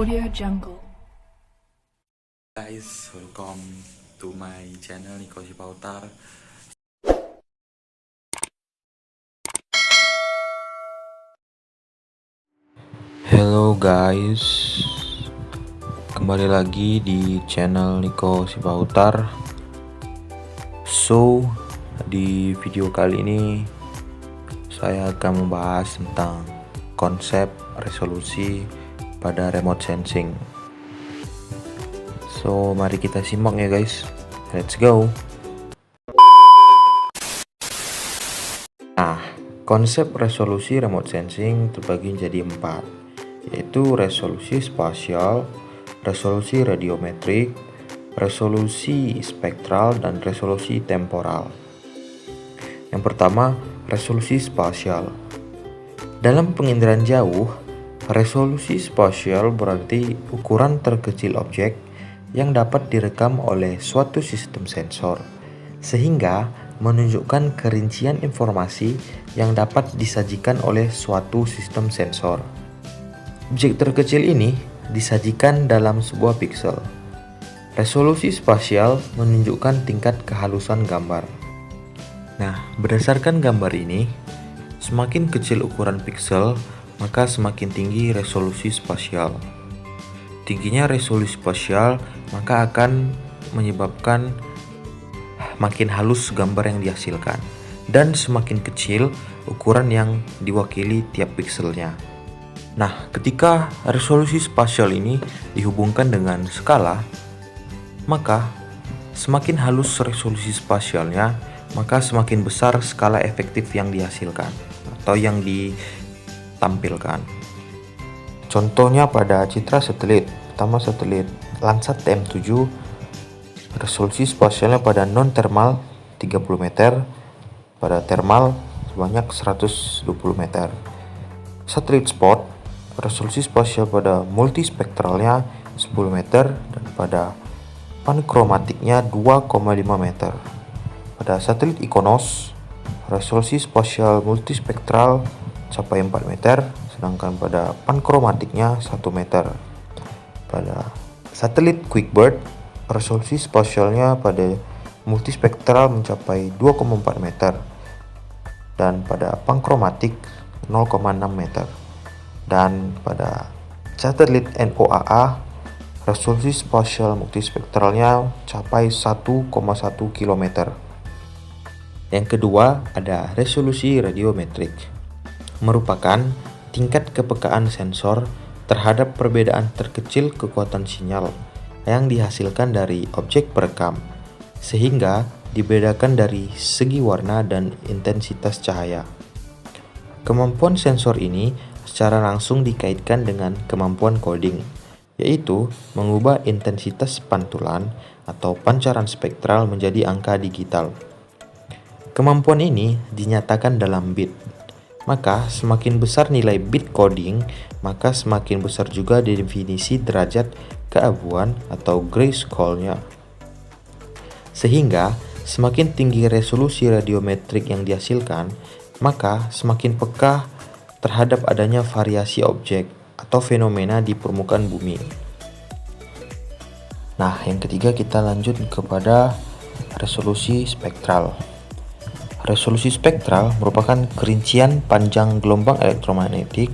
Audio Jungle. Guys, welcome to my channel Niko Sipautar. Hello guys, kembali lagi di channel Niko Sipautar. So, di video kali ini saya akan membahas tentang konsep resolusi pada remote sensing. So, mari kita simak ya guys. Let's go. Nah, konsep resolusi remote sensing terbagi menjadi 4, yaitu resolusi spasial, resolusi radiometrik, resolusi spektral, dan resolusi temporal. Yang pertama, resolusi spasial. Dalam penginderaan jauh, resolusi spasial berarti ukuran terkecil objek yang dapat direkam oleh suatu sistem sensor, sehingga menunjukkan kerincian informasi yang dapat disajikan oleh suatu sistem sensor. Objek terkecil ini disajikan dalam sebuah piksel. Resolusi spasial menunjukkan tingkat kehalusan gambar. Nah, berdasarkan gambar ini, semakin kecil ukuran piksel, maka semakin tinggi resolusi spasial. Tingginya resolusi spasial maka akan menyebabkan makin halus gambar yang dihasilkan, dan semakin kecil ukuran yang diwakili tiap pikselnya. Nah, ketika resolusi spasial ini dihubungkan dengan skala, maka semakin halus resolusi spasialnya, maka semakin besar skala efektif yang dihasilkan atau yang ditampilkan. Contohnya pada citra satelit. Pertama, satelit Landsat TM7, resolusi spasialnya pada non-thermal 30 meter, pada thermal sebanyak 120 meter. Satelit Spot, resolusi spasial pada multispektralnya 10 meter dan pada pankromatiknya 2,5 meter. Pada satelit Ikonos, resolusi spasial multispektral capai 4 meter, sedangkan pada pankromatiknya 1 meter. Pada satelit QuickBird, resolusi spasialnya pada multispektral mencapai 2,4 meter dan pada pankromatik 0,6 meter. Dan pada satelit NOAA, resolusi spasial multispektralnya capai 1,1 km. Yang kedua, ada resolusi radiometrik, merupakan tingkat kepekaan sensor terhadap perbedaan terkecil kekuatan sinyal yang dihasilkan dari objek perekam, sehingga dibedakan dari segi warna dan intensitas cahaya. Kemampuan sensor ini secara langsung dikaitkan dengan kemampuan coding, yaitu mengubah intensitas pantulan atau pancaran spektral menjadi angka digital. Kemampuan ini dinyatakan dalam bit. Maka semakin besar nilai bit coding, maka semakin besar juga definisi derajat keabuan atau grayscale-nya. Sehingga semakin tinggi resolusi radiometrik yang dihasilkan, maka semakin peka terhadap adanya variasi objek atau fenomena di permukaan bumi. Nah, yang ketiga kita lanjut kepada resolusi spektral. Resolusi spektral merupakan kerincian panjang gelombang elektromagnetik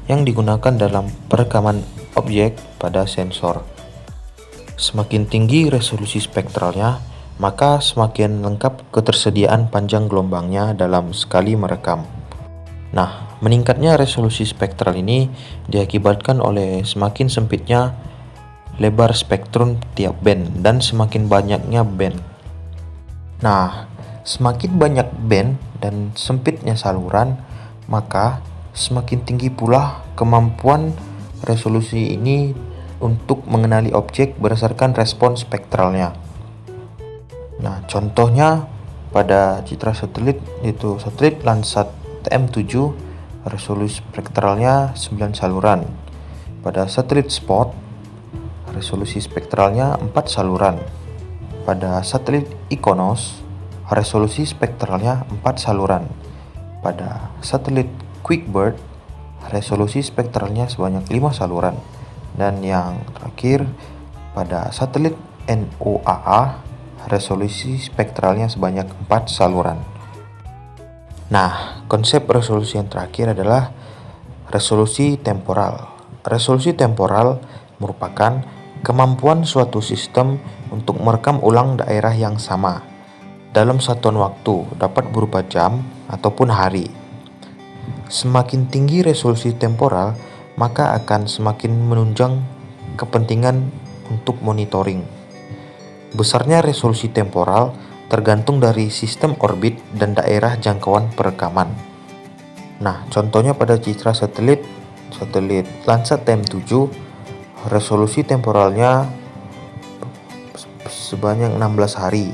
yang digunakan dalam perekaman objek pada sensor. Semakin tinggi resolusi spektralnya, maka semakin lengkap ketersediaan panjang gelombangnya dalam sekali merekam. Nah, meningkatnya resolusi spektral ini diakibatkan oleh semakin sempitnya lebar spektrum tiap band dan semakin banyaknya band. Nah, semakin banyak band dan sempitnya saluran, maka semakin tinggi pula kemampuan resolusi ini untuk mengenali objek berdasarkan respon spektralnya. Nah, contohnya pada citra satelit, yaitu satelit Landsat TM7, resolusi spektralnya 9 saluran. Pada satelit Spot, resolusi spektralnya 4 saluran. Pada satelit Ikonos, resolusi spektralnya 4 saluran. Pada satelit QuickBird, resolusi spektralnya sebanyak 5 saluran. Dan yang terakhir, pada satelit NOAA, resolusi spektralnya sebanyak 4 saluran. Nah, konsep resolusi yang terakhir adalah resolusi temporal. Resolusi temporal merupakan kemampuan suatu sistem untuk merekam ulang daerah yang sama dalam satuan waktu, dapat berupa jam ataupun hari. Semakin tinggi resolusi temporal, maka akan semakin menunjang kepentingan untuk monitoring. Besarnya resolusi temporal tergantung dari sistem orbit dan daerah jangkauan perekaman. Nah, contohnya pada citra satelit Landsat TM7, resolusi temporalnya sebanyak 16 hari.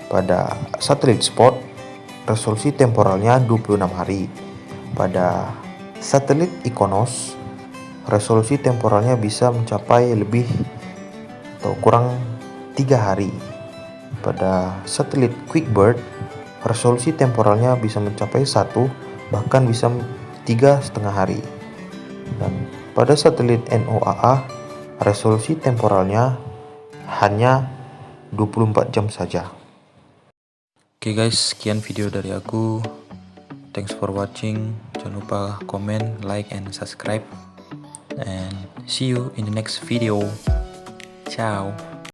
Pada satelit Spot, resolusi temporalnya 26 hari. Pada satelit Ikonos, resolusi temporalnya bisa mencapai lebih atau kurang 3 hari. Pada satelit QuickBird, resolusi temporalnya bisa mencapai 1, bahkan bisa 3,5 hari. Dan pada satelit NOAA, resolusi temporalnya hanya 24 jam saja. Oke guys, sekian video dari aku. Thanks for watching. Jangan lupa comment, like, and subscribe. And see you in the next video. Ciao.